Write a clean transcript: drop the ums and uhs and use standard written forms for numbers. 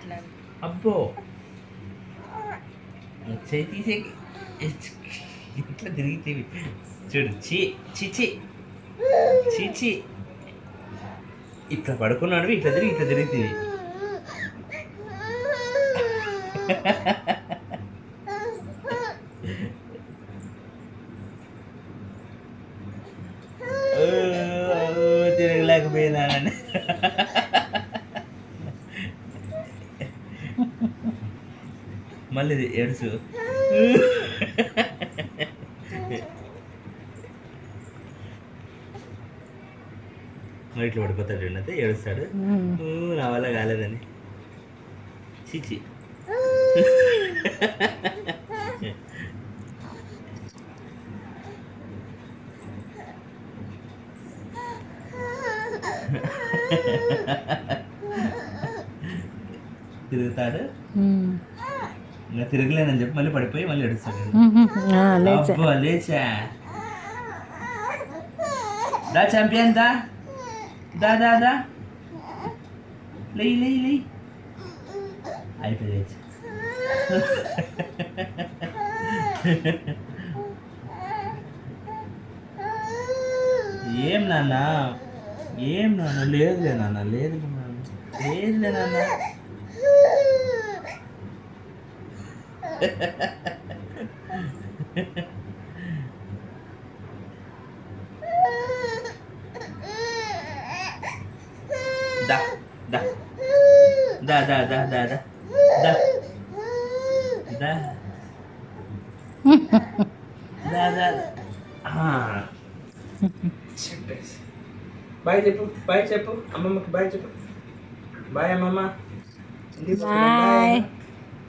మాట్లాడు. అబ్బో చేయి తీసే ఇట్లా తిరిగితేవి చూడు చిచి చిచి ఇట్లా పడుకున్నాడు ఇట్లా తిరిగితేవి తిరగలేకపోయినానని మళ్ళీ ఏడుసు మరి ఇట్లా పడిపోతాడు అయితే ఏడుస్తాడు నా వల్ల కాలేదని చిచి తిరుగుతాడు ఇంకా తిరగలేనని చెప్పి మళ్ళీ పడిపోయి మళ్ళీ ఏడుస్తాడు అబ్బో లేచా దా ఛాంపియన్ దా దా దా దా లేయి అయిపోయి లేచా ఏం నాన్న లేదులే నాన్న దా దా దా దా దా దా దా దా దా దా బాయ్ చెప్పు అమ్మమ్మకి బాయ్ చెప్పు బాయ్ అమ్మమ్మ బాయ్.